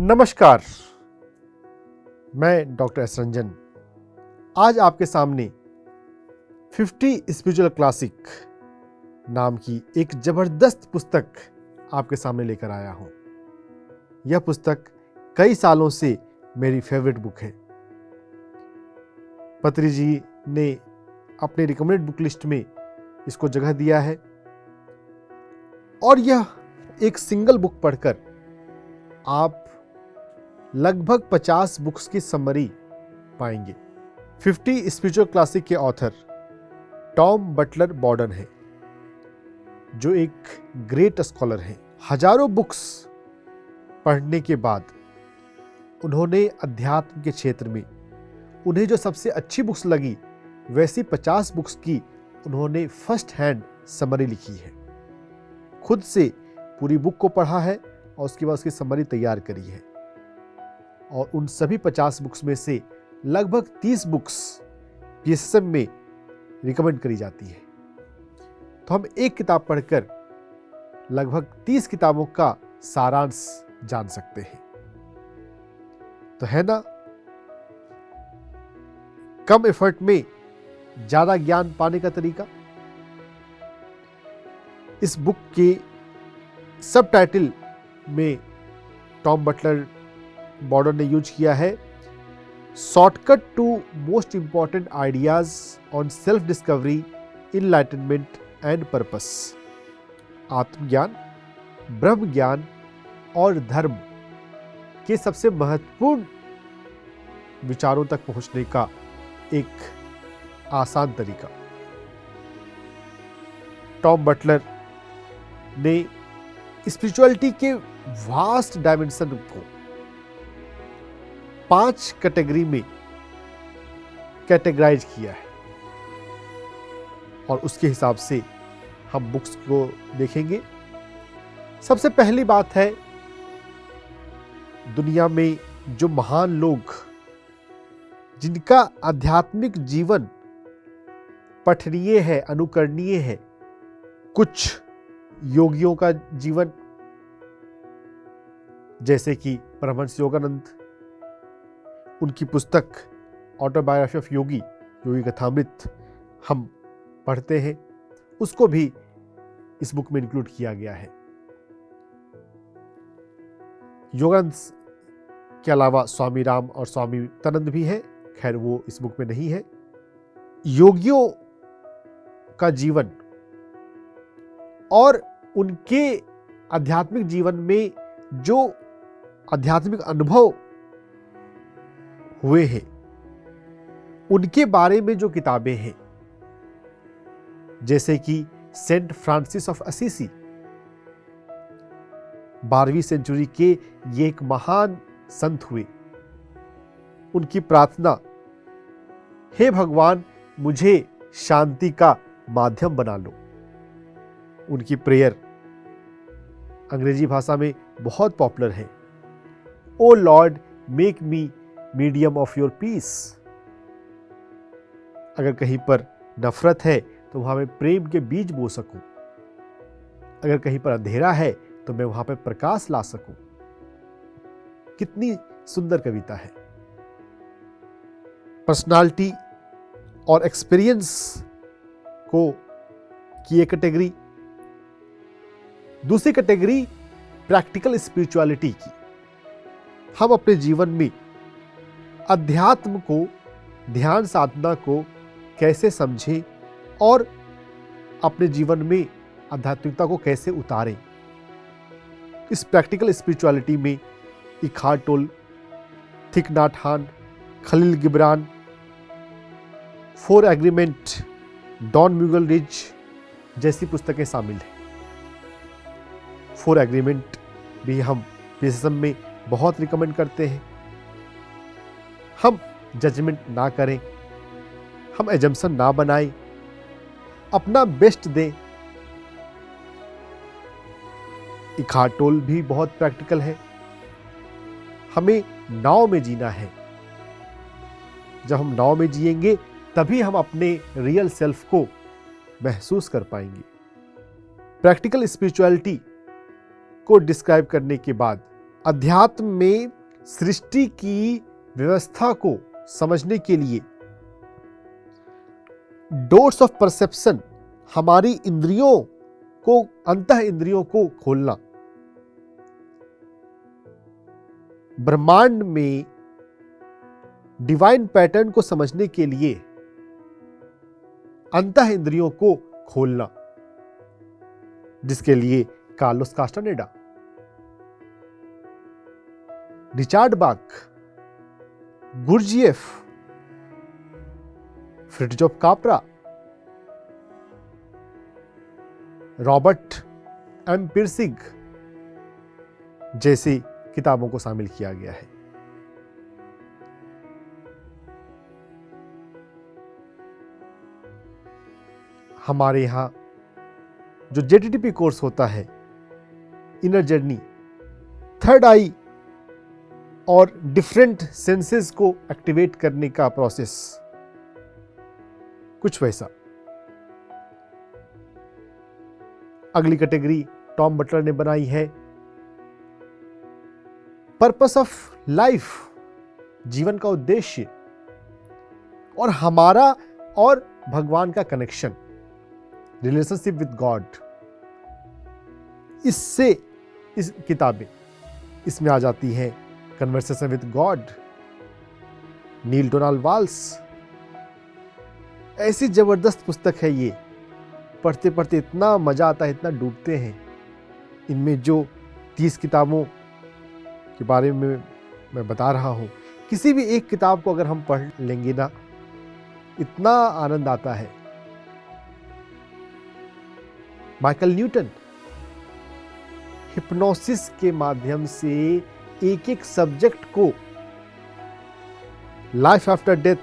नमस्कार, मैं doctor S Ranjan आज आपके सामने 50 स्पिरिचुअल क्लासिक नाम की एक जबरदस्त पुस्तक आपके सामने लेकर आया हूं। यह पुस्तक कई सालों से मेरी फेवरेट बुक है। पत्री जी ने अपने रिकमेंडेड बुक लिस्ट में इसको जगह दिया है और यह एक सिंगल बुक पढ़कर आप लगभग 50 बुक्स की समरी पाएंगे। 50 स्पिरिचुअल क्लासिक के ऑथर टॉम बटलर बॉर्डन है, जो एक ग्रेट स्कॉलर हैं। हजारों बुक्स पढ़ने के बाद उन्होंने अध्यात्म के क्षेत्र में उन्हें जो सबसे अच्छी बुक्स लगी वैसी 50 बुक्स की उन्होंने फर्स्ट हैंड समरी लिखी है। खुद से पूरी बुक को पढ़ा है और उसके बाद उसकी समरी तैयार करी है और उन सभी 50 बुक्स में से लगभग 30 बुक्स PSM में रिकमेंड करी जाती है। तो हम एक किताब पढ़कर लगभग 30 किताबों का सारांश जान सकते हैं। तो है ना, कम एफर्ट में ज्यादा ज्ञान पाने का तरीका। इस बुक के सब टाइटल में टॉम बटलर बॉर्डन ने यूज किया है shortcut to most important ideas on self discovery, enlightenment and purpose. आत्मज्ञान, ब्रह्म ज्ञान और धर्म के सबसे महत्वपूर्ण विचारों तक पहुंचने का एक आसान तरीका। टॉम बटलर ने स्पिरिचुअलिटी के वास्ट डायमेंशन को 5 कैटेगरी में कैटेगराइज किया है और उसके हिसाब से हम बुक्स को देखेंगे। सबसे पहली बात है, दुनिया में जो महान लोग जिनका आध्यात्मिक जीवन पठनीय है, अनुकरणीय है, कुछ योगियों का जीवन जैसे कि परमहंस योगानंद, उनकी पुस्तक ऑटोबायोग्राफी ऑफ योगी, योगी कथामृत हम पढ़ते हैं, उसको भी इस बुक में इंक्लूड किया गया है। योगानंद के अलावा स्वामी राम और स्वामी तनंद भी हैं, खैर वो इस बुक में नहीं है। योगियों का जीवन और उनके आध्यात्मिक जीवन में जो आध्यात्मिक अनुभव हुए हैं उनके बारे में जो किताबें हैं, जैसे कि सेंट फ्रांसिस ऑफ असीसी, 12वीं सेंचुरी के ये एक महान संत हुए। उनकी प्रार्थना, हे भगवान मुझे शांति का माध्यम बना लो। उनकी प्रेयर अंग्रेजी भाषा में बहुत पॉपुलर है, O Lord make me medium of your peace. अगर कहीं पर नफरत है तो वहां मैं प्रेम के बीज बो सकूं, अगर कहीं पर अंधेरा है तो मैं वहां पर प्रकाश ला सकूं। कितनी सुंदर कविता है। पर्सनालिटी और एक्सपीरियंस को की एक कैटेगरी। दूसरी कैटेगरी प्रैक्टिकल स्पिरिचुअलिटी की। हम अपने जीवन में अध्यात्म को, ध्यान साधना को कैसे समझें और अपने जीवन में आध्यात्मिकता को कैसे उतारें। इस प्रैक्टिकल स्पिरिचुअलिटी में इकहार्ट टोल, थिक नाट हान, खलील गिब्रान, 4 एग्रीमेंट, डॉन म्यूगल रिज जैसी पुस्तकें शामिल हैं। 4 एग्रीमेंट भी हम PSM में बहुत रिकमेंड करते हैं। हम जजमेंट ना करें, हम एजम्पशन ना बनाएं, अपना बेस्ट दें। इकहार्ट टोल भी बहुत प्रैक्टिकल है। हमें नाव में जीना है। जब हम नाव में जिएंगे तभी हम अपने रियल सेल्फ को महसूस कर पाएंगे। प्रैक्टिकल स्पिरिचुअलिटी को डिस्क्राइब करने के बाद अध्यात्म में सृष्टि की व्यवस्था को समझने के लिए डोर्स ऑफ परसेप्शन, हमारी इंद्रियों को, अंतः इंद्रियों को खोलना, ब्रह्मांड में डिवाइन पैटर्न को समझने के लिए अंतः इंद्रियों को खोलना, जिसके लिए कार्लोस कास्टानेडा, रिचार्ड बाक, गुरजिएफ, फ्रिट्जोफ काप्रा, रॉबर्ट एम पिर्सिग जैसी किताबों को शामिल किया गया है। हमारे यहां जो जेटीटीपी कोर्स होता है, इनर जर्नी, थर्ड आई और डिफरेंट सेंसेस को एक्टिवेट करने का प्रोसेस, कुछ वैसा। अगली कैटेगरी टॉम बटलर ने बनाई है, पर्पस ऑफ लाइफ, जीवन का उद्देश्य और हमारा और भगवान का कनेक्शन, रिलेशनशिप विद गॉड। इससे इस किताबें इसमें आ जाती हैं, conversation with God, Neale Donald Walsch. ऐसी जबरदस्त पुस्तक है ये, पढ़ते पढ़ते इतना मजा आता है, इतना डूबते हैं इनमें। जो 30 किताबों के बारे में मैं बता रहा हूं, किसी भी एक किताब को अगर हम पढ़ लेंगे ना, इतना आनंद आता है। माइकल न्यूटन हिप्नोसिस के माध्यम से एक एक सब्जेक्ट को, life after death,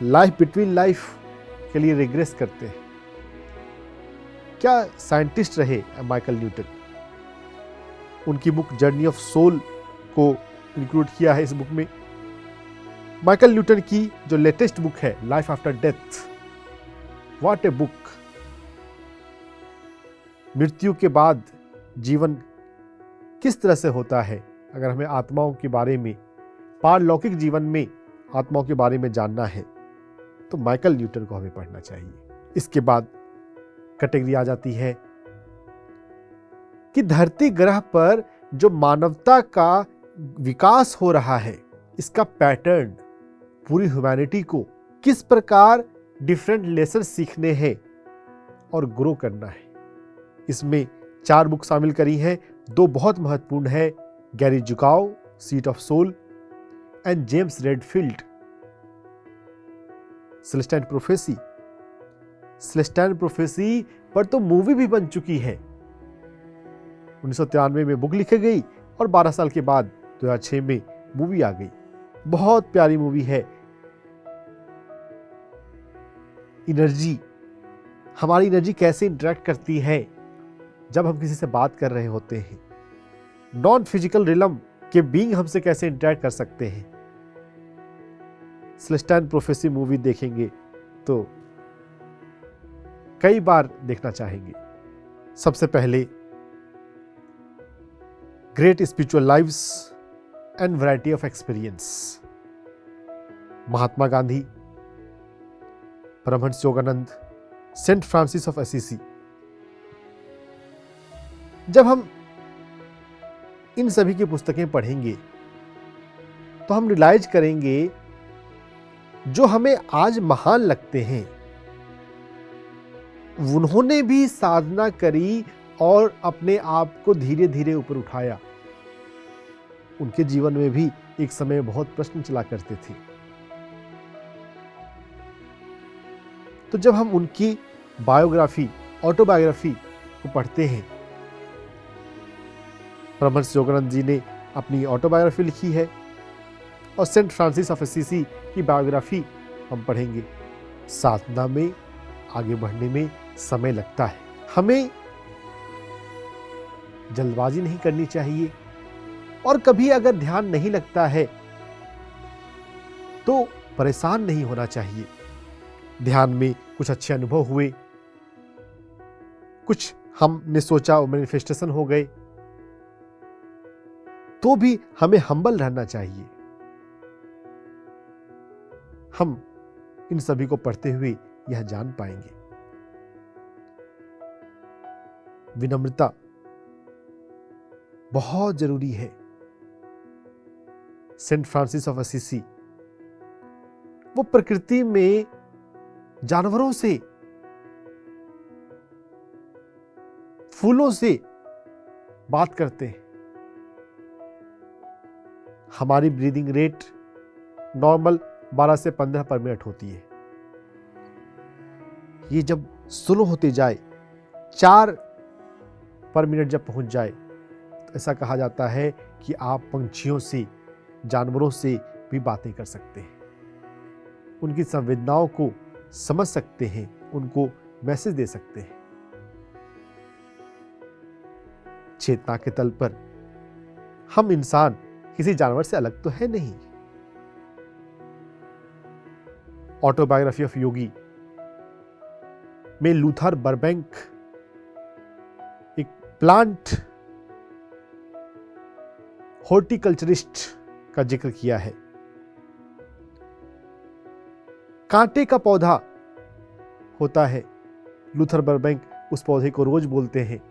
life between life के लिए रिग्रेस करते हैं। क्या साइंटिस्ट रहे माइकल न्यूटन। उनकी बुक जर्नी ऑफ सोल को इंक्लूड किया है इस बुक में। माइकल न्यूटन की जो लेटेस्ट बुक है, life after death, what a book. मृत्यु के बाद जीवन किस तरह से होता है, अगर हमें आत्माओं के बारे में, पारलौकिक जीवन में आत्माओं के बारे में जानना है, तो माइकल न्यूटन को हमें पढ़ना चाहिए। इसके बाद कैटेगरी आ जाती है कि धरती ग्रह पर जो मानवता का विकास हो रहा है, इसका पैटर्न, पूरी ह्यूमैनिटी को किस प्रकार डिफरेंट लेसन सीखने हैं और ग्रो करना है। इसमें 4 बुक शामिल करी हैं। 2 बहुत महत्वपूर्ण है, Gary Zukav, seat of soul, and James Redfield, Celestine Prophecy. Celestine Prophecy पर तो मूवी भी बन चुकी है। 1993 में बुक लिखी गई और 12 साल के बाद 2006 में मूवी आ गई। बहुत प्यारी मूवी है। एनर्जी, हमारी एनर्जी कैसे इंटरेक्ट करती है जब हम किसी से बात कर रहे होते हैं। नॉन फिजिकल रिलम के बीइंग हमसे कैसे इंटरेक्ट कर सकते हैं। सेलेस्टाइन प्रोफेसी मूवी देखेंगे तो कई बार देखना चाहेंगे। सबसे पहले great spiritual lives and variety of experience, Mahatma Gandhi, Paramahansa Yogananda, Saint Francis of Assisi. जब हम इन सभी की पुस्तकें पढ़ेंगे तो हम रियलाइज करेंगे जो हमें आज महान लगते हैं, उन्होंने भी साधना करी और अपने आप को धीरे धीरे ऊपर उठाया। उनके जीवन में भी एक समय बहुत प्रश्न चला करते थे। तो जब हम उनकी बायोग्राफी, ऑटोबायोग्राफी को पढ़ते हैं, परमहंस योगानंद जी ने अपनी ऑटोबायोग्राफी लिखी है और सेंट फ्रांसिस ऑफ असीसी की बायोग्राफी हम पढ़ेंगे। साधना में आगे बढ़ने में समय लगता है। हमें जल्दबाजी नहीं करनी चाहिए और कभी अगर ध्यान नहीं लगता है तो परेशान नहीं होना चाहिए। ध्यान में कुछ अच्छे अनुभव हुए, कुछ हमने सोचा वो मैनिफेस्टेशन हो गए, तो भी हमें हम्बल रहना चाहिए। हम इन सभी को पढ़ते हुए यह जान पाएंगे, विनम्रता बहुत जरूरी है। सेंट फ्रांसिस ऑफ असीसी वो प्रकृति में जानवरों से, फूलों से बात करते हैं। हमारी ब्रीदिंग रेट नॉर्मल 12 से 15 पर मिनट होती है। ये जब स्लो होते जाए, 4 पर मिनट जब पहुंच जाए, तो ऐसा कहा जाता है कि आप पंछियों से, जानवरों से भी बातें कर सकते हैं, उनकी संवेदनाओं को समझ सकते हैं, उनको मैसेज दे सकते हैं। चेतना के तल पर हम इंसान किसी जानवर से अलग तो है नहीं। ऑटोबायोग्राफी ऑफ योगी में लूथर बर्बैंक एक प्लांट हॉर्टिकल्चरिस्ट का जिक्र किया है। कांटे का पौधा होता है, लूथर बर्बैंक उस पौधे को रोज बोलते हैं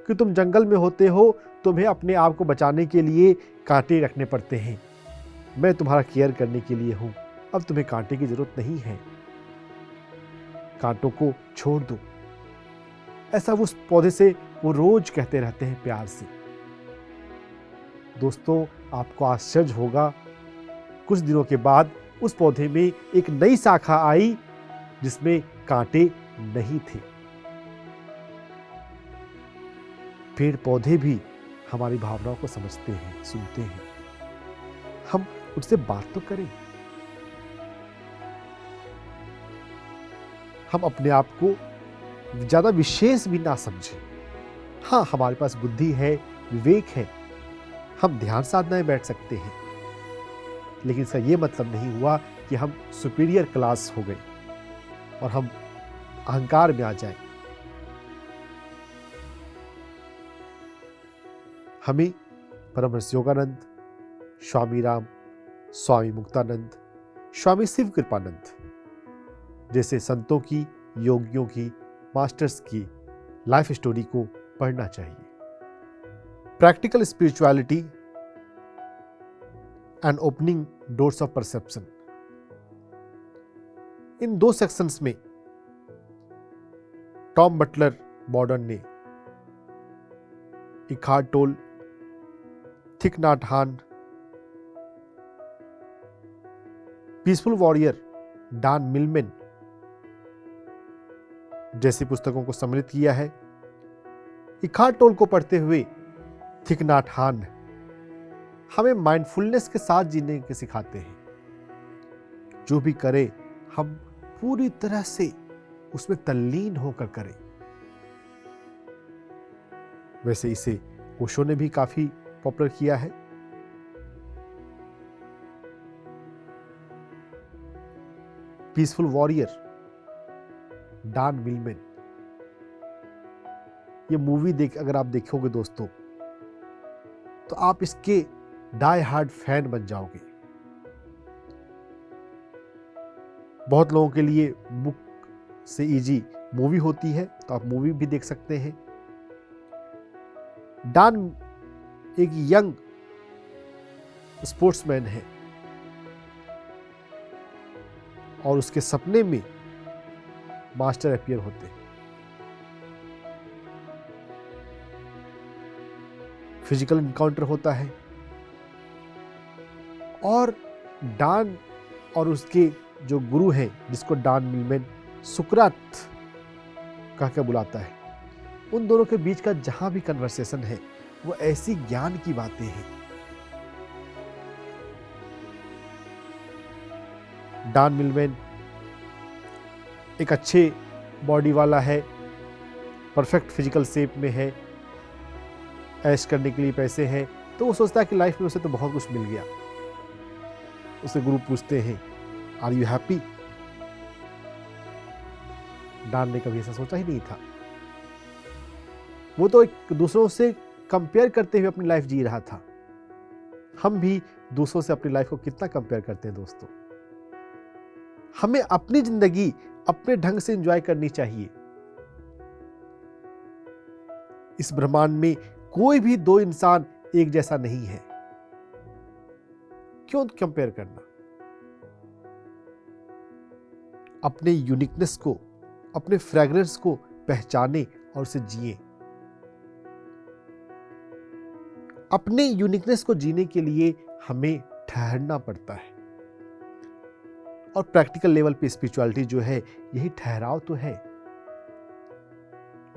कि तुम जंगल में होते हो, तुम्हें अपने आप को बचाने के लिए कांटे रखने पड़ते हैं, मैं तुम्हारा केयर करने के लिए हूं, अब तुम्हें कांटे की जरूरत नहीं है, कांटों को छोड़ दो। ऐसा उस पौधे से वो रोज कहते रहते हैं प्यार से। दोस्तों, आपको आश्चर्य होगा, कुछ दिनों के बाद उस पौधे में एक नई शाखा आई जिसमें कांटे नहीं थे। पेड़ पौधे भी हमारी भावनाओं को समझते हैं, सुनते हैं, हम उनसे बात तो करें। हम अपने आप को ज्यादा विशेष भी ना समझें। हाँ, हमारे पास बुद्धि है, विवेक है, हम ध्यान साधना में बैठ सकते हैं, लेकिन इसका यह मतलब नहीं हुआ कि हम सुपीरियर क्लास हो गए और हम अहंकार में आ जाए। हमें परमहंस योगानंद, स्वामी राम, स्वामी मुक्तानंद, स्वामी शिव कृपानंद जैसे संतों की, योगियों की, मास्टर्स की लाइफ स्टोरी को पढ़ना चाहिए। Practical spirituality and opening doors of perception, in 2 sections में टॉम बटलर मॉडर्न ने इकहार्ट टोल, थिक नाट हान, पीसफुल वॉरियर डॉन मिलमैन जैसी पुस्तकों को सम्मिलित किया है। इकहार्ट टोल को पढ़ते हुए थिक नाट हान हमें माइंडफुलनेस के साथ जीने के सिखाते हैं। जो भी करे हम पूरी तरह से उसमें तल्लीन होकर करें। वैसे इसे ओशो ने भी काफी पॉपुलर किया है। पीसफुल वॉरियर डॉन मिलमैन, ये मूवी अगर आप देखोगे दोस्तों, तो आप इसके डाई हार्ड फैन बन जाओगे। बहुत लोगों के लिए बुक से इजी मूवी होती है, तो आप मूवी भी देख सकते हैं। डॉन एक यंग स्पोर्ट्समैन है और उसके सपने में मास्टर अपीयर होते हैं। फिजिकल इनकाउंटर होता है और डॉन और उसके जो गुरु हैं, जिसको डॉन मिलमैन सुकरात कह के बुलाता है, उन दोनों के बीच का जहां भी कन्वर्सेशन है वो ऐसी ज्ञान की बातें हैं। डॉन मिलमैन एक अच्छे बॉडी वाला है, परफेक्ट फिजिकल शेप में है, ऐश करने के लिए पैसे हैं, तो वो सोचता है कि लाइफ में उसे तो बहुत कुछ मिल गया। उसे गुरु पूछते हैं, आर यू हैप्पी? डॉन ने कभी ऐसा सोचा ही नहीं था। वो तो एक दूसरों से कंपेयर करते हुए अपनी लाइफ जी रहा था। हम भी दूसरों से अपनी लाइफ को कितना कंपेयर करते हैं दोस्तों। हमें अपनी जिंदगी अपने ढंग से एंजॉय करनी चाहिए। इस ब्रह्मांड में कोई भी दो इंसान एक जैसा नहीं है, क्यों कंपेयर करना। अपने यूनिकनेस को, अपने फ्रेग्रेंस को पहचाने और उसे जिए। अपने यूनिकनेस को जीने के लिए हमें ठहरना पड़ता है, और प्रैक्टिकल लेवल पे स्पिरिचुअलिटी जो है यही ठहराव तो है,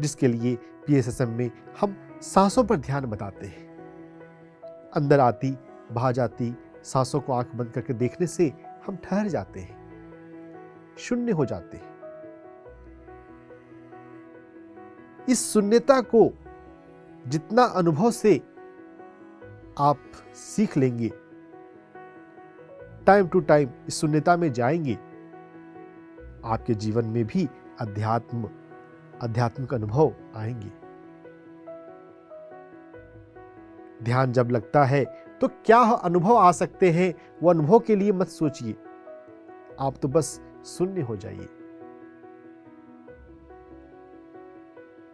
जिसके लिए PSSM में हम सांसों पर ध्यान बताते हैं। अंदर आती बाहर जाती सांसों को आंख बंद करके देखने से हम ठहर जाते हैं, शून्य हो जाते हैं। इस शून्यता को जितना अनुभव से आप सीख लेंगे, टाइम टू टाइम इस शून्यता में जाएंगे, आपके जीवन में भी आध्यात्मिक अनुभव आएंगे। ध्यान जब लगता है तो क्या अनुभव आ सकते हैं, वो अनुभव के लिए मत सोचिए, आप तो बस शून्य हो जाइए।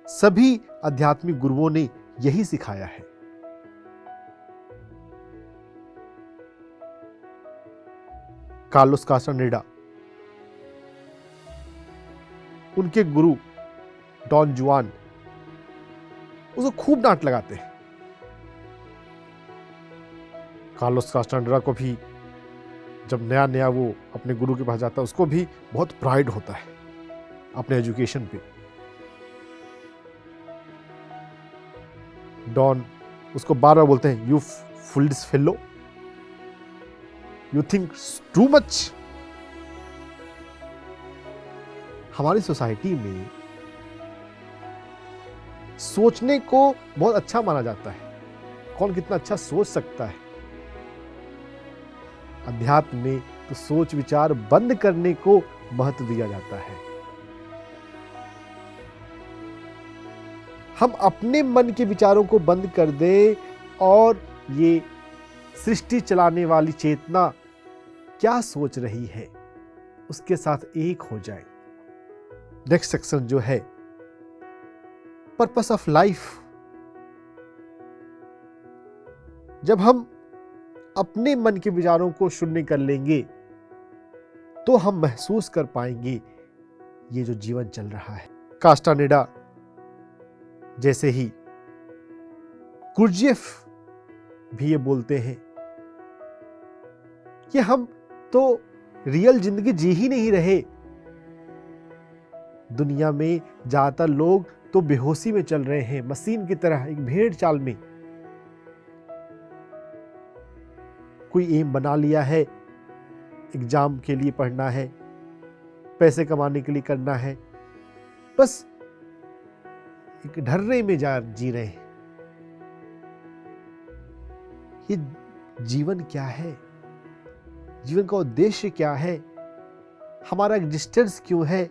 सभी आध्यात्मिक गुरुओं ने यही सिखाया है। कार्लोस कास्टानेडा, उनके गुरु डॉन जुआन उसको खूब डांट लगाते हैं। कार्लोस कास्टानेडा को भी जब नया नया वो अपने गुरु के पास जाता है, उसको भी बहुत प्राइड होता है अपने एजुकेशन पे। डॉन उसको बार बार बोलते हैं, you foolish fellow, you think too much. हमारी सोसाइटी में सोचने को बहुत अच्छा माना जाता है, कौन कितना अच्छा सोच सकता है। अध्यात्म में तो सोच विचार बंद करने को महत्व दिया जाता है। हम अपने मन के विचारों को बंद कर दें और ये सृष्टि चलाने वाली चेतना क्या सोच रही है उसके साथ एक हो जाए। नेक्स्ट सेक्शन जो है पर्पस ऑफ लाइफ। जब हम अपने मन के विचारों को शून्य कर लेंगे तो हम महसूस कर पाएंगे ये जो जीवन चल रहा है। कास्टानेडा जैसे ही गुरजेफ भी ये बोलते हैं कि हम तो रियल जिंदगी जी ही नहीं रहे। दुनिया में ज्यादातर लोग तो बेहोशी में चल रहे हैं, मशीन की तरह, एक भेड़ चाल में। कोई एम बना लिया है, एग्जाम के लिए पढ़ना है, पैसे कमाने के लिए करना है, बस एक ढर्रे में जी रहे हैं। ये जीवन क्या है? जीवन का उद्देश्य क्या है? हमारा एग्जिस्टेंस क्यों है?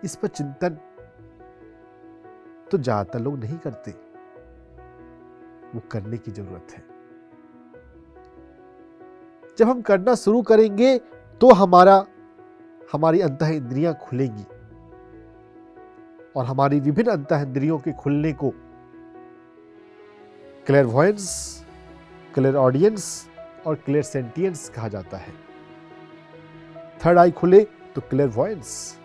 इस पर चिंतन तो ज्यादातर लोग नहीं करते, वो करने की जरूरत है। जब हम करना शुरू करेंगे तो हमारी अंतः इंद्रियां खुलेंगी, और हमारी विभिन्न अंतः इंद्रियों के खुलने को क्लेरवॉयंस, क्लेरऑडियंस और क्लेरसेंटियंस कहा जाता है। थर्ड आई खुले तो क्लेरवॉयंस।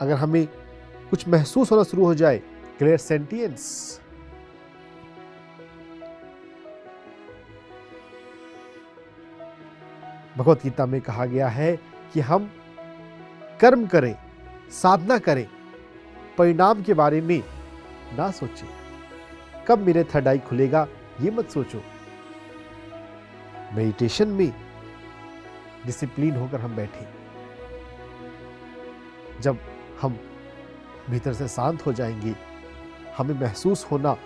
अगर हमें कुछ महसूस होना शुरू हो जाए, क्लेरसेंटियंस। भगवत गीता में कहा गया है कि हम कर्म करें, साधना करें, परिणाम के बारे में ना सोचें। कब मेरे थर्ड आई खुलेगा ये मत सोचो। मेडिटेशन में डिसिप्लिन होकर हम बैठे, जब हम भीतर से शांत हो जाएंगे, हमें महसूस होना,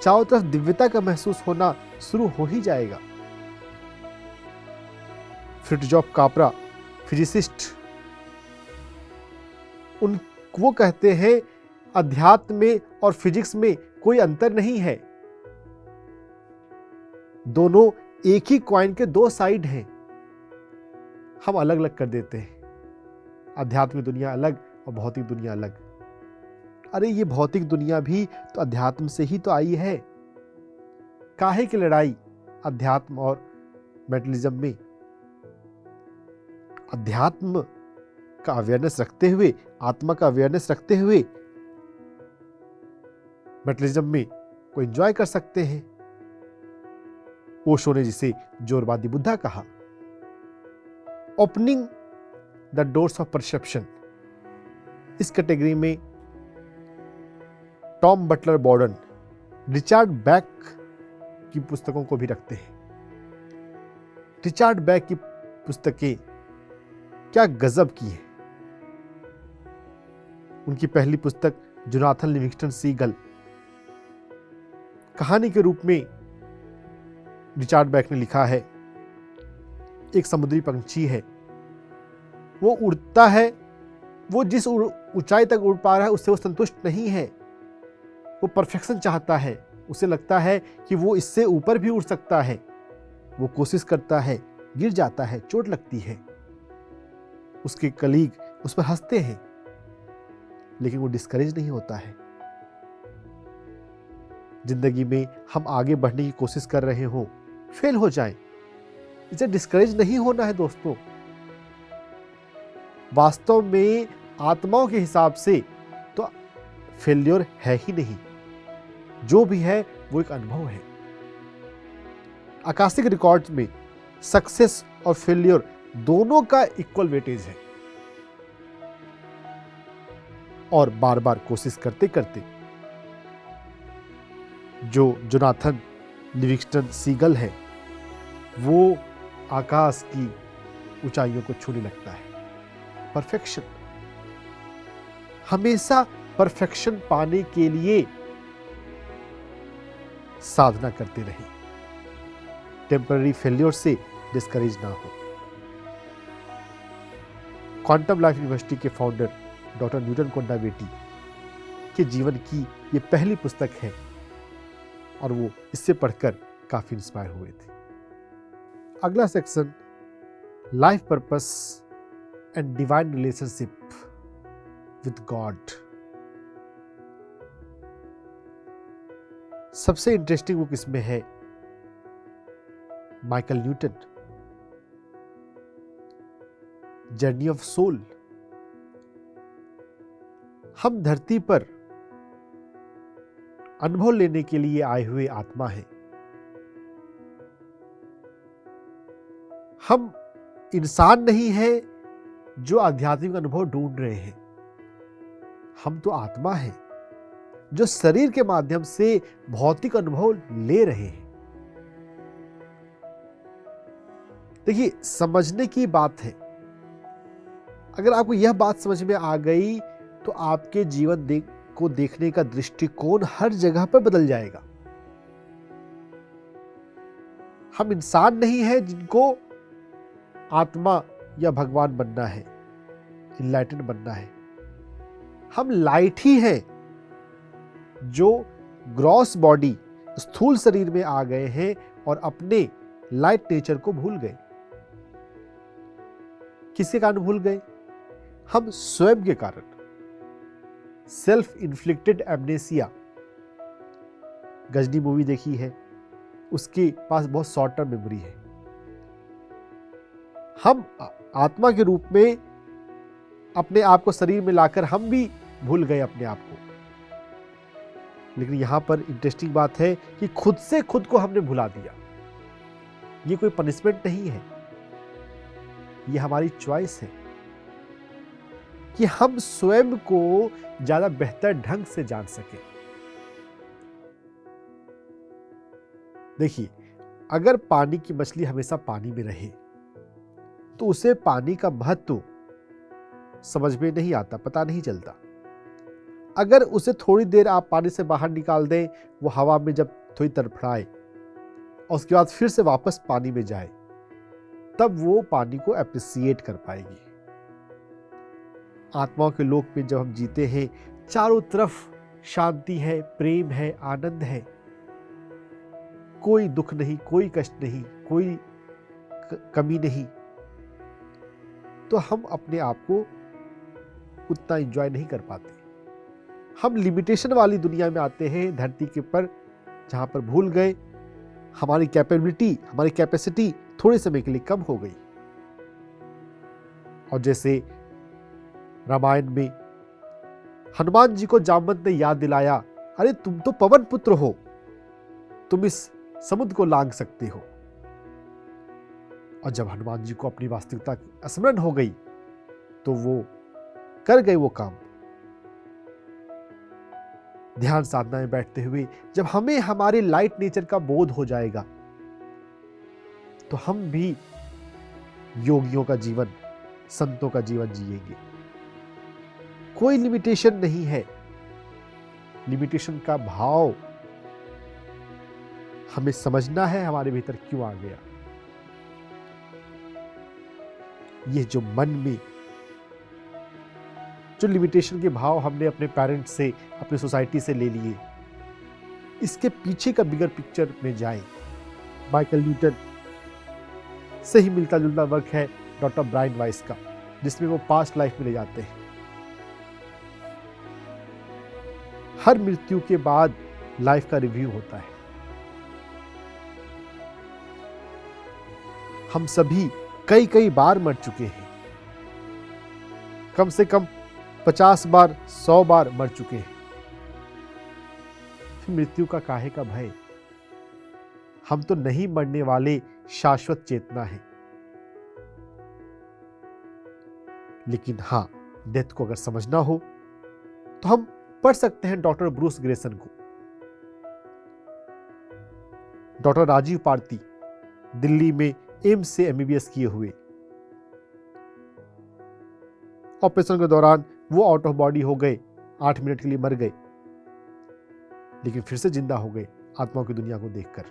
चारों तरफ दिव्यता का महसूस होना शुरू हो ही जाएगा। फ्रिट्जॉफ कापरा फिजिसिस्ट, वो कहते हैं अध्यात्म में और फिजिक्स में कोई अंतर नहीं है। दोनों एक ही कॉइन के दो साइड हैं, हम अलग अलग कर देते हैं। आध्यात्मिक दुनिया अलग और भौतिक दुनिया अलग। अरे ये भौतिक दुनिया भी तो अध्यात्म से ही तो आई है। काहे की लड़ाई अध्यात्म और मेटलिज्म में? अध्यात्म का अवेयरनेस रखते हुए, आत्मा का अवेयरनेस रखते हुए मेटलिज्म में को एंजॉय कर सकते हैं। ओशो ने जिसे जोरवादी बुद्धा कहा, opening the doors of perception, इस कैटेगरी में टॉम बटलर बॉर्डन, रिचर्ड बैक की पुस्तकों को भी रखते हैं। रिचर्ड बैक की पुस्तकें क्या गजब की है। उनकी पहली पुस्तक जोनाथन लिविंगस्टन सीगल, कहानी के रूप में रिचर्ड बैक ने लिखा है, एक समुद्री पंछी है, वो उड़ता है, वो जिस ऊंचाई तक उड़ पा रहा है उससे वो संतुष्ट नहीं है, वो परफेक्शन चाहता है, उसे लगता है कि वो इससे ऊपर भी उड़ सकता है। वो कोशिश करता है, गिर जाता है, चोट लगती है, उसके कलीग उस पर हंसते हैं, लेकिन वो डिस्करेज नहीं होता है। जिंदगी में हम आगे बढ़ने की कोशिश कर रहे हो, फेल हो जाए, इसे डिस्करेज नहीं होना है दोस्तों। वास्तव में आत्माओं के हिसाब से तो फेल्योर है ही नहीं, जो भी है वो एक अनुभव है। आकाशिक रिकॉर्ड्स में सक्सेस और फेल्योर दोनों का इक्वल वेटेज है, और बार बार कोशिश करते करते जो जोनाथन लिविंगस्टन सीगल है वो आकाश की ऊंचाइयों को छूने लगता है। परफेक्शन, हमेशा परफेक्शन पाने के लिए साधना करते रहे, टेम्पररी फेल्योर से डिस्करेज ना हो। क्वांटम लाइफ यूनिवर्सिटी के फाउंडर डॉक्टर न्यूटन कोंडावेटी के जीवन की ये पहली पुस्तक है, और वो इससे पढ़कर काफी इंस्पायर हुए थे। अगला section, life purpose and divine relationship with God. सबसे इंटरेस्टिंग बुक इसमें है Michael Newton, journey of soul. हम धरती पर अनुभव लेने के लिए आए हुए आत्मा हैं। हम इंसान नहीं हैं जो आध्यात्मिक अनुभव ढूंढ रहे हैं, हम तो आत्मा हैं जो शरीर के माध्यम से भौतिक अनुभव ले रहे हैं। देखिए, समझने की बात है। अगर आपको यह बात समझ में आ गई तो आपके जीवन को देखने का दृष्टिकोण हर जगह पर बदल जाएगा। हम इंसान नहीं हैं जिनको आत्मा या भगवान बनना है, इनलाइटेंड बनना है। हम लाइट ही हैं जो ग्रॉस बॉडी, स्थूल शरीर में आ गए हैं और अपने लाइट नेचर को भूल गए। किसके कारण भूल गए? हम स्वयं के कारण। Self inflicted amnesia, Ghajini movie देखी है, उसके पास बहुत शॉर्ट टर्म मेमोरी है। हम आत्मा के रूप में अपने आप को शरीर में लाकर हम भी भूल गए अपने आप को। लेकिन यहां पर इंटरेस्टिंग बात है कि खुद से खुद को हमने भुला दिया। ये कोई पनिशमेंट नहीं है, ये हमारी चॉइस है कि हम स्वयं को ज्यादा बेहतर ढंग से जान सके। देखिए, अगर पानी की मछली हमेशा पानी में रहे तो उसे पानी का महत्व समझ में नहीं आता, पता नहीं चलता। अगर उसे थोड़ी देर आप पानी से बाहर निकाल दें, वो हवा में जब थोड़ी तड़फड़ाए और उसके बाद फिर से वापस पानी में जाए, तब वो पानी को एप्रिसिएट कर पाएगी। आत्माओं के लोक में जब हम जीते हैं, चारों तरफ शांति है, प्रेम है, आनंद है। कोई दुख नहीं, कोई कष्ट नहीं, कोई कमी नहीं, तो हम अपने आप को उतना एंजॉय नहीं कर पाते। हम लिमिटेशन वाली दुनिया में आते हैं धरती के पर, जहां पर भूल गए हमारी कैपेबिलिटी, हमारी कैपेसिटी थोड़े समय के लिए कम हो गई। और जैसे रामायण में हनुमान जी को जामवंत ने याद दिलाया, अरे तुम तो पवन पुत्र हो, तुम इस समुद्र को लांघ सकते हो। और जब हनुमान जी को अपनी वास्तविकता की स्मरण हो गई तो वो कर गए वो काम। ध्यान साधना में बैठते हुए जब हमें हमारे लाइट नेचर का बोध हो जाएगा तो हम भी योगियों का जीवन, संतों का जीवन जिएंगे। कोई लिमिटेशन नहीं है। लिमिटेशन का भाव हमें समझना है हमारे भीतर क्यों आ गया। ये जो मन में जो लिमिटेशन के भाव हमने अपने पेरेंट्स से, अपनी सोसाइटी से ले लिए, इसके पीछे का बिगर पिक्चर में जाएं। माइकल न्यूटन से ही मिलता जुलता वर्क है डॉक्टर ब्रायन वाइस का, जिसमें वो पास्ट लाइफ में ले जाते हैं। हर मृत्यु के बाद लाइफ का रिव्यू होता है। हम सभी कई कई बार मर चुके हैं, कम से कम 50 बार, 100 बार मर चुके हैं। फिर मृत्यु का काहे का भय? हम तो नहीं मरने वाले शाश्वत चेतना है। लेकिन हां, डेथ को अगर समझना हो तो हम पढ़ सकते हैं डॉक्टर ब्रूस ग्रेसन को। डॉक्टर राजीव पारती दिल्ली में एम्स से एमबीबीएस किए हुए, ऑपरेशन के दौरान वो आउट ऑफ बॉडी हो गए, 8 मिनट के लिए मर गए, लेकिन फिर से जिंदा हो गए आत्माओं की दुनिया को देखकर।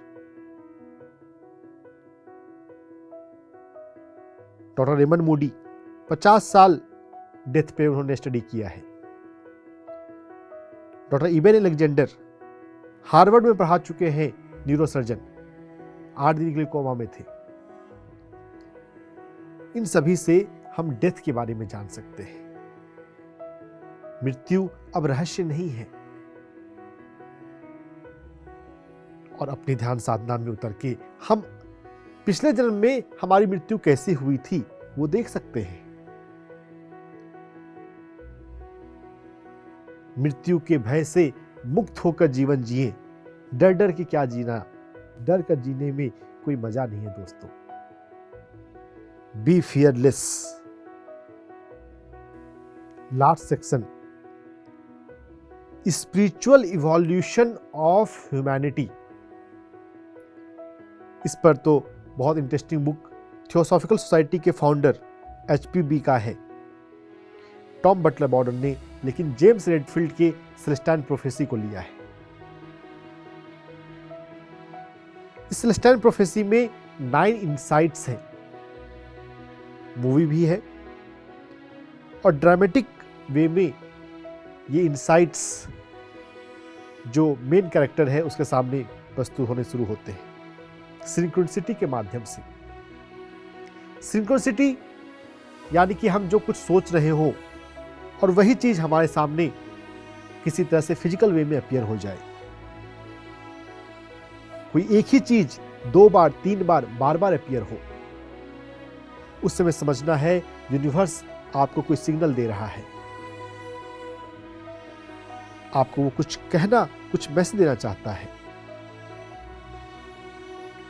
डॉक्टर रेमंड मूडी 50 साल डेथ पे उन्होंने स्टडी किया है। डॉक्टर इबन अलेक्जेंडर हार्वर्ड में पढ़ा चुके हैं, न्यूरोसर्जन, 8 दिन के लिए कोमा में थे। इन सभी से हम डेथ के बारे में जान सकते हैं। मृत्यु अब रहस्य नहीं है। और अपने ध्यान साधना में उतर के हम पिछले जन्म में हमारी मृत्यु कैसे हुई थी वो देख सकते हैं। मृत्यु के भय से मुक्त होकर जीवन जिए। डर डर के क्या जीना, डर कर जीने में कोई मजा नहीं है दोस्तों। Be fearless. Last section, spiritual evolution of humanity. इस पर तो बहुत इंटरेस्टिंग बुक थियोसॉफिकल सोसाइटी के फाउंडर HPB का है, टॉम बटलर बॉर्डन ने, लेकिन जेम्स रेडफील्ड के सेलेस्टाइन प्रोफेसी को लिया है। इस सेलेस्टाइन प्रोफेसी में 9 इनसाइट्स हैं। मूवी भी है और ड्रामेटिक वे में ये इनसाइट्स जो मेन कैरेक्टर है उसके सामने प्रस्तुत होने शुरू होते हैं सिंक्रोनिसिटी के माध्यम से। सिंक्रोनिसिटी यानी कि हम जो कुछ सोच रहे हो और वही चीज हमारे सामने किसी तरह से फिजिकल वे में अपीयर हो जाए। कोई एक ही चीज 2 बार, 3 बार, बार बार अपीयर हो, उस समय समझना है यूनिवर्स आपको कोई सिग्नल दे रहा है, आपको वो कुछ कहना, कुछ मैसेज देना चाहता है।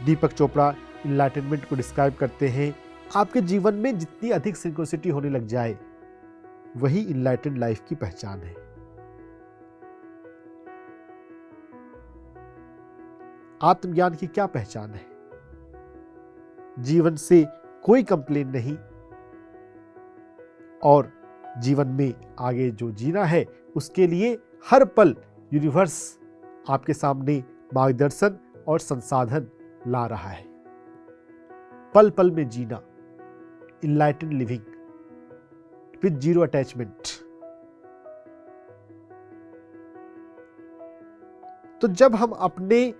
दीपक चोपड़ा इनलाइटनमेंट को डिस्क्राइब करते हैं, आपके जीवन में जितनी अधिक सिंक्रोनिसिटी होने लग जाए वही इनलाइटेंड लाइफ की पहचान है। आत्मज्ञान की क्या पहचान है? जीवन से कोई कंप्लेन नहीं और जीवन में आगे जो जीना है उसके लिए हर पल यूनिवर्स आपके सामने मार्गदर्शन और संसाधन ला रहा है। पल पल में जीना, enlightened living with zero attachment. तो जब हम अपने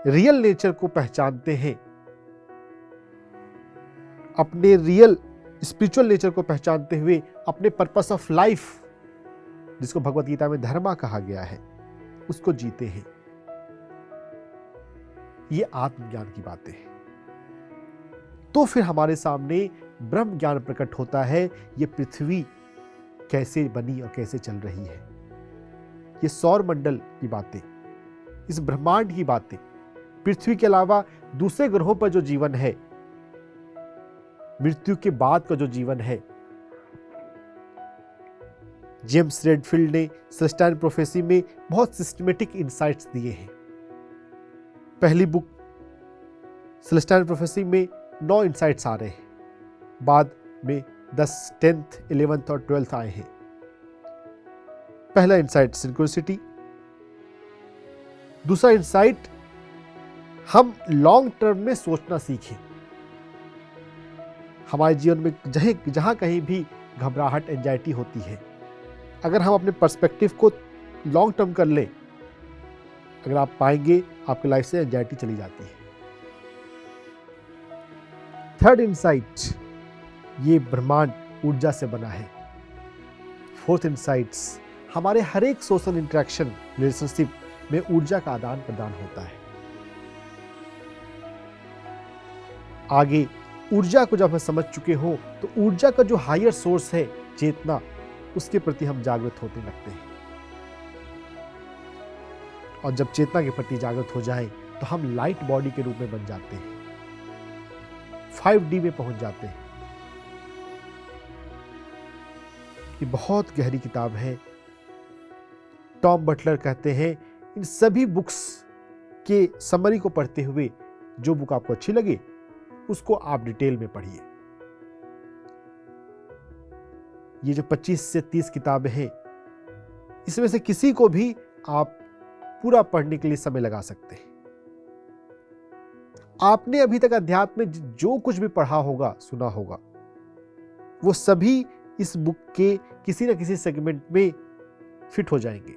रियल नेचर को पहचानते हैं, अपने रियल स्पिरिचुअल नेचर को पहचानते हुए अपने पर्पस ऑफ लाइफ, जिसको भगवत गीता में धर्मा कहा गया है, उसको जीते हैं। ये आत्मज्ञान की बातें हैं। तो फिर हमारे सामने ब्रह्म ज्ञान प्रकट होता है। ये पृथ्वी कैसे बनी और कैसे चल रही है, ये सौर मंडल की बातें, इस ब्रह्मांड की बातें, पृथ्वी के अलावा दूसरे ग्रहों पर जो जीवन है, मृत्यु के बाद का जो जीवन है। जेम्स रेडफील्ड ने सेलेस्टाइन प्रोफेसी में बहुत सिस्टमेटिक इंसाइट्स दिए हैं। पहली बुक सेलेस्टाइन प्रोफेसी में 9 इंसाइट्स आ रहे हैं, बाद में 10, 10th, 11th और 12th आए हैं। पहला इंसाइट सिंक्रोनिसिटी, दूसरा इंसाइट हम लॉन्ग टर्म में सोचना सीखें। हमारे जीवन में जहां कहीं भी घबराहट, एंजाइटी होती है, अगर हम अपने पर्सपेक्टिव को लॉन्ग टर्म कर लें, अगर आप पाएंगे आपकी लाइफ से एंजाइटी चली जाती है। थर्ड इंसाइट, ये ब्रह्मांड ऊर्जा से बना है। फोर्थ इंसाइट्स, हमारे हर एक सोशल इंटरेक्शन, रिलेशनशिप में ऊर्जा का आदान प्रदान होता है। आगे ऊर्जा को जब हम समझ चुके हो तो ऊर्जा का जो हायर सोर्स है, चेतना, उसके प्रति हम जागृत होने लगते हैं। और जब चेतना के प्रति जागृत हो जाएं तो हम लाइट बॉडी के रूप में बन जाते हैं, 5D में पहुंच जाते हैं। ये बहुत गहरी किताब है। टॉम बटलर कहते हैं, इन सभी बुक्स के समरी को पढ़ते हुए जो बुक आपको अच्छी लगे उसको आप डिटेल में पढ़िए। ये जो 25 से 30 किताबें हैं, इसमें से किसी को भी आप पूरा पढ़ने के लिए समय लगा सकते हैं। आपने अभी तक अध्यात्म में जो कुछ भी पढ़ा होगा, सुना होगा, वो सभी इस बुक के किसी न किसी सेगमेंट में फिट हो जाएंगे।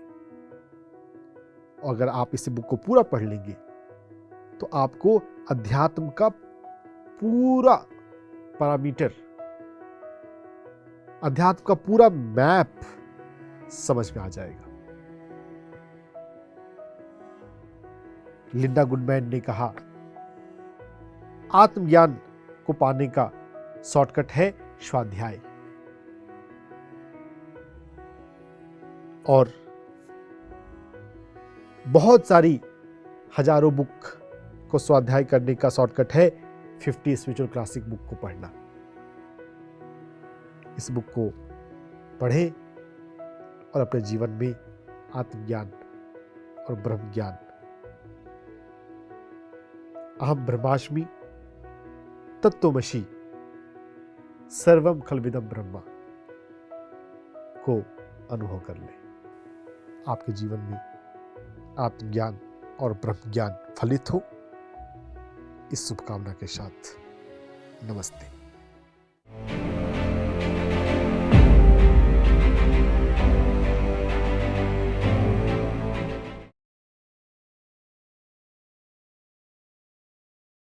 और अगर आप इस बुक को पूरा पढ़ लेंगे तो आपको अध्यात्म का पूरा पैरामीटर, अध्यात्म का पूरा मैप समझ में आ जाएगा। लिंडा गुडमैन ने कहा, आत्मज्ञान को पाने का शॉर्टकट है स्वाध्याय। और बहुत सारी हजारों बुक को स्वाध्याय करने का शॉर्टकट है 50 स्पिरिचुअल क्लासिक बुक को पढ़ना। इस बुक को पढ़ें और अपने जीवन में आत्मज्ञान और ब्रह्म ज्ञान, अहम ब्रह्मास्मि तत्त्वमसि सर्वम खल्विदम ब्रह्मा को अनुभव कर लें। आपके जीवन में आत्मज्ञान और ब्रह्म ज्ञान फलित हो, इस शुभकामना के साथ नमस्ते।